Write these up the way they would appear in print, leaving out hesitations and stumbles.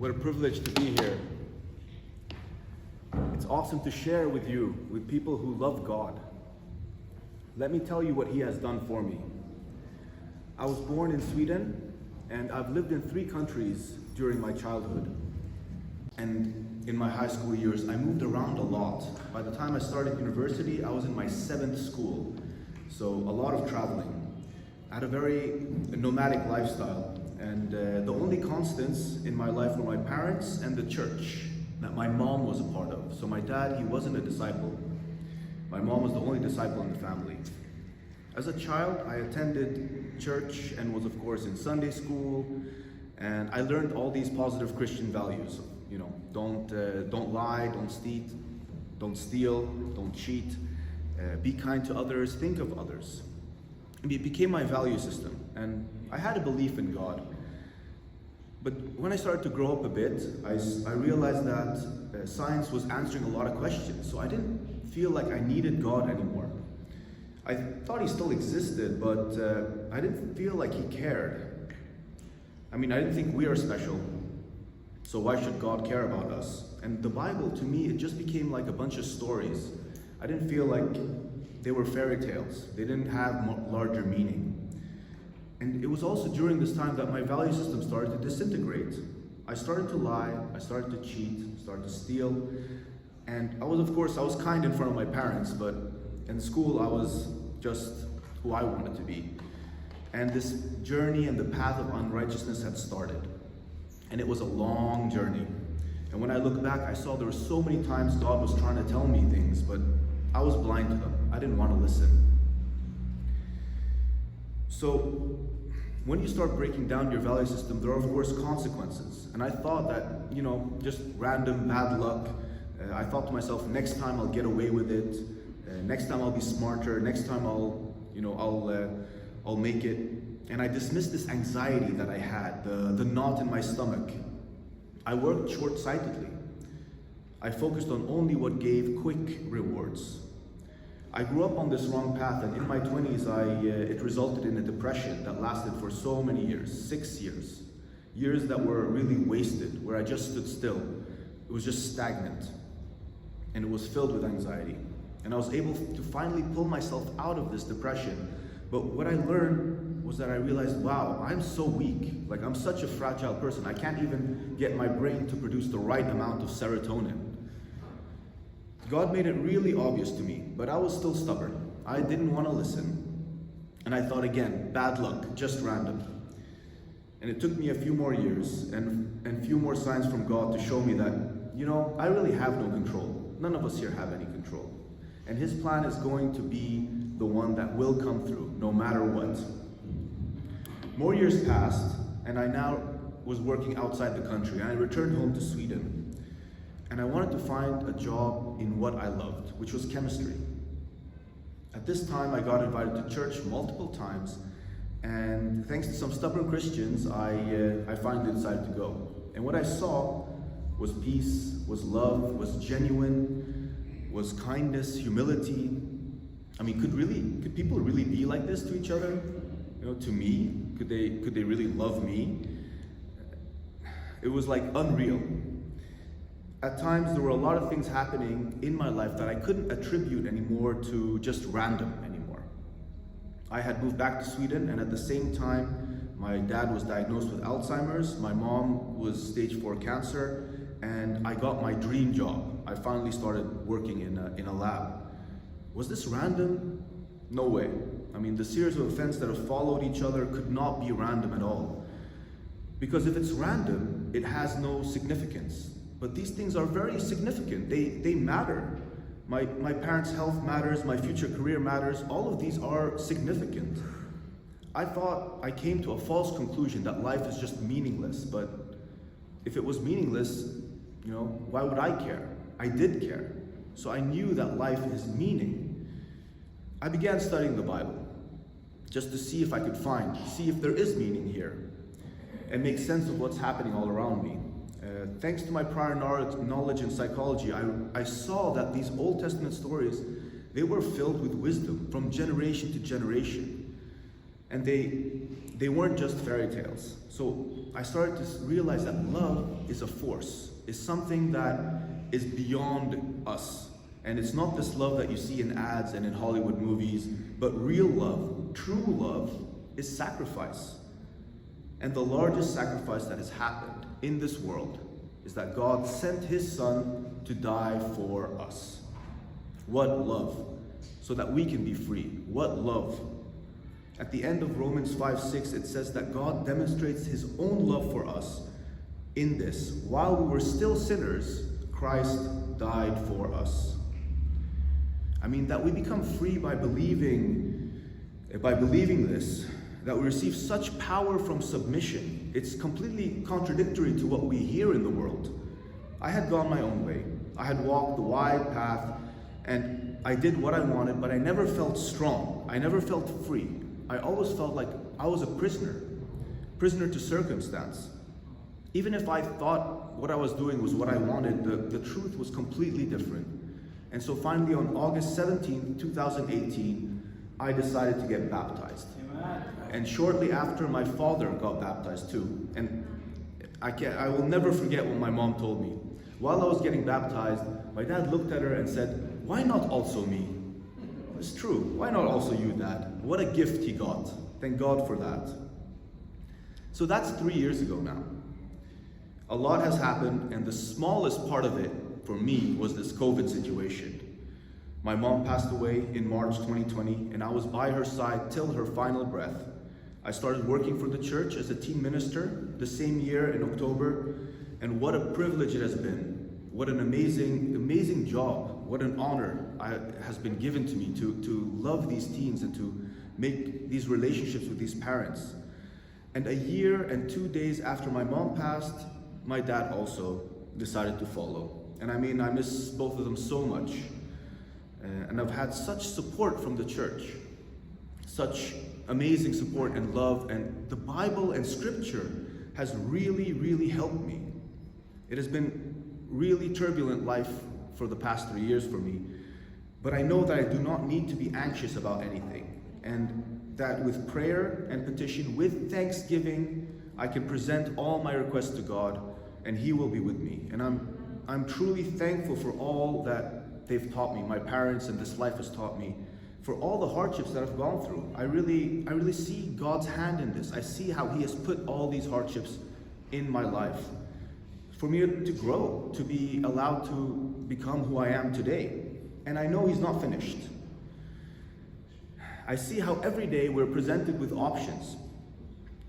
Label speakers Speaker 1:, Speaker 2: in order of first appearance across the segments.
Speaker 1: What a privilege to be here. It's awesome to share with you, with people who love God. Let me tell you what He has done for me. I was born in Sweden, and I've lived in 3 countries during my childhood. And in my high school years, I moved around a lot. By the time I started university, I was in my 7th school, so a lot of traveling. I had a very nomadic lifestyle, and the only constants in my life were my parents and the church that my mom was a part of. So my dad, he wasn't a disciple. My mom was the only disciple in the family. As a child, I attended church and was, of course, in Sunday school, and I learned all these positive Christian values. You know, don't lie, don't steal, don't cheat, be kind to others, think of others. It became my value system, and I had a belief in God. But when I started to grow up a bit, I realized that science was answering a lot of questions, so I didn't feel like I needed God anymore. I thought He still existed, but I didn't feel like He cared. I mean, I didn't think we are special, so why should God care about us? And the Bible, to me, it just became like a bunch of stories. I didn't feel like they were fairy tales. They didn't have larger meaning. And it was also during this time that my value system started to disintegrate. I started to lie, I started to cheat, started to steal. And I was kind in front of my parents, but in school I was just who I wanted to be. And this journey and the path of unrighteousness had started. And it was a long journey. And when I look back, I saw there were so many times God was trying to tell me things, but I was blind to them. I didn't want to listen. So when you start breaking down your value system, there are of course consequences. And I thought that, just random bad luck. I thought to myself, next time I'll get away with it. Next time I'll be smarter. Next time I'll make it. And I dismissed this anxiety that I had, the knot in my stomach. I worked short-sightedly. I focused on only what gave quick rewards. I grew up on this wrong path, and in my 20s, it resulted in a depression that lasted for so many years, 6 years. Years that were really wasted, where I just stood still. It was just stagnant, and it was filled with anxiety. And I was able to finally pull myself out of this depression. But what I learned was that I realized, wow, I'm so weak. Like, I'm such a fragile person. I can't even get my brain to produce the right amount of serotonin. God made it really obvious to me, but I was still stubborn. I didn't want to listen. And I thought again, bad luck, just random. And it took me a few more years and few more signs from God to show me that, I really have no control. None of us here have any control. And His plan is going to be the one that will come through, no matter what. More years passed, and I now was working outside the country, and I returned home to Sweden. And I wanted to find a job in what I loved, which was chemistry. At this time, I got invited to church multiple times, and thanks to some stubborn Christians, I finally decided to go. And what I saw was peace, was love, was genuine, was kindness, humility. I mean, could people really be like this to each other? To me? Could they really love me? It was like unreal. At times, there were a lot of things happening in my life that I couldn't attribute anymore to just random anymore. I had moved back to Sweden, and at the same time, my dad was diagnosed with Alzheimer's, my mom was stage 4 cancer, and I got my dream job. I finally started working in a lab. Was this random? No way. I mean, the series of events that have followed each other could not be random at all. Because if it's random, it has no significance. But these things are very significant. They matter. My parents' health matters, my future career matters. All of these are significant. I thought I came to a false conclusion that life is just meaningless. But if it was meaningless, why would I care? I did care. So I knew that life is meaning. I began studying the Bible just to see if I could see if there is meaning here and make sense of what's happening all around me. Thanks to my prior knowledge in psychology, I saw that these Old Testament stories, they were filled with wisdom from generation to generation. And they weren't just fairy tales. So I started to realize that love is a force, is something that is beyond us. And it's not this love that you see in ads and in Hollywood movies, but real love, true love, is sacrifice. And the largest sacrifice that has happened in this world is that God sent His Son to die for us. What love, so that we can be free. What love. At the end of Romans 5:6, it says that God demonstrates His own love for us in this: while we were still sinners, Christ died for us. I mean, that we become free by believing this, that we receive such power from submission. It's completely contradictory to what we hear in the world. I had gone my own way. I had walked the wide path, and I did what I wanted, but I never felt strong. I never felt free. I always felt like I was a prisoner to circumstance. Even if I thought what I was doing was what I wanted, the truth was completely different. And so finally on August 17, 2018, I decided to get baptized. Amen. And shortly after, my father got baptized too. And I will never forget what my mom told me. While I was getting baptized, my dad looked at her and said, "Why not also me?" It's true. Why not also you, Dad? What a gift he got. Thank God for that. So that's 3 years ago now. A lot has happened, and the smallest part of it for me was this COVID situation. My mom passed away in March 2020, and I was by her side till her final breath. I started working for the church as a teen minister the same year in October, and what a privilege it has been. What an amazing job. What an honor has been given to me to love these teens and to make these relationships with these parents. And a year and 2 days after my mom passed, my dad also decided to follow. And I mean, I miss both of them so much. And I've had such support from the church, such amazing support and love, and the Bible and Scripture has really, really helped me. It has been really turbulent life for the past 3 years for me, but I know that I do not need to be anxious about anything, and that with prayer and petition, with thanksgiving, I can present all my requests to God, and He will be with me. And I'm truly thankful for all that they've taught me, my parents and this life has taught me, for all the hardships that I've gone through. I really see God's hand in this. I see how He has put all these hardships in my life for me to grow, to be allowed to become who I am today. And I know He's not finished. I see how every day we're presented with options,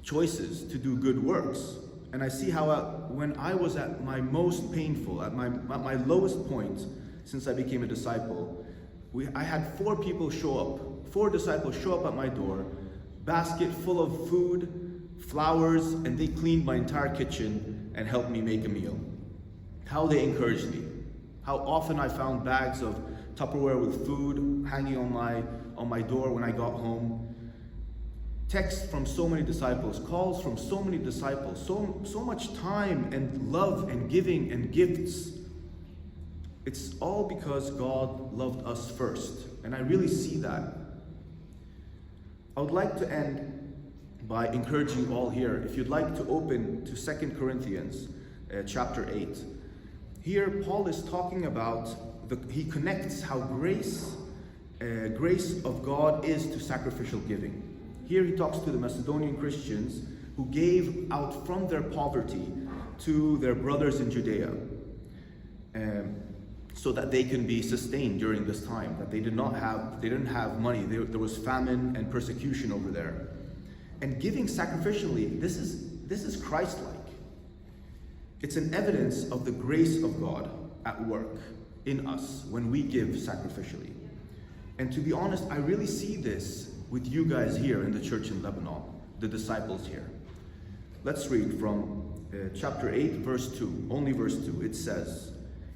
Speaker 1: choices to do good works. And I see how when I was at my most painful, at my lowest point since I became a disciple, I had 4 disciples show up at my door, basket full of food, flowers, and they cleaned my entire kitchen and helped me make a meal. How they encouraged me. How often I found bags of Tupperware with food hanging on my door when I got home. Texts from so many disciples, calls from so many disciples, so much time and love and giving and gifts. It's all because God loved us first, and I really see that. I would like to end by encouraging you all here, if you'd like to open to 2 Corinthians chapter 8. Here Paul is talking about, he connects how grace of God is to sacrificial giving. Here he talks to the Macedonian Christians who gave out from their poverty to their brothers in Judea, so that they can be sustained during this time, that they didn't have money. There was famine and persecution over there. And giving sacrificially, this is Christ-like. It's an evidence of the grace of God at work in us when we give sacrificially. And to be honest, I really see this with you guys here in the church in Lebanon, the disciples here. Let's read from chapter 8, verse 2, only verse 2. It says,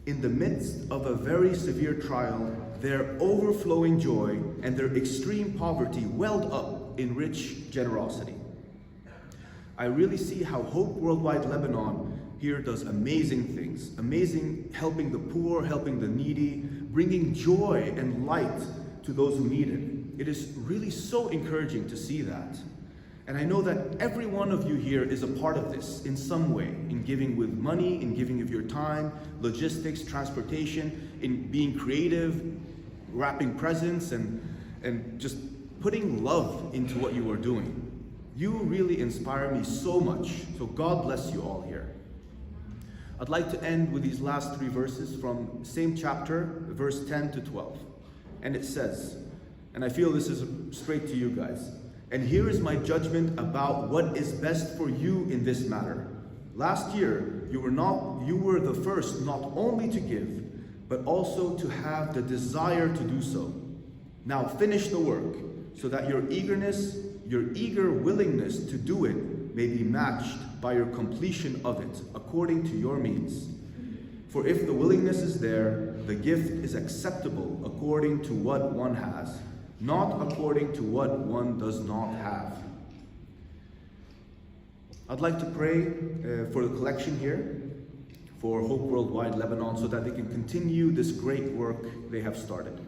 Speaker 1: "In the midst of a very severe trial, their overflowing joy and their extreme poverty welled up in rich generosity." I really see how Hope Worldwide Lebanon here does amazing things. Amazing, helping the poor, helping the needy, bringing joy and light to those who need it. it is really so encouraging to see that. And I know that every one of you here is a part of this in some way, in giving with money, in giving of your time, logistics, transportation, in being creative, wrapping presents, and just putting love into what you are doing. You really inspire me so much. So God bless you all here. I'd like to end with these last 3 verses from same chapter, verse 10 to 12. And it says, and I feel this is straight to you guys, "And here is my judgment about what is best for you in this matter. Last year, you were the first not only to give, but also to have the desire to do so. Now finish the work, so that your eager willingness to do it may be matched by your completion of it, according to your means. For if the willingness is there, the gift is acceptable according to what one has, not according to what one does not have." I'd like to pray for the collection here, for Hope Worldwide Lebanon, so that they can continue this great work they have started.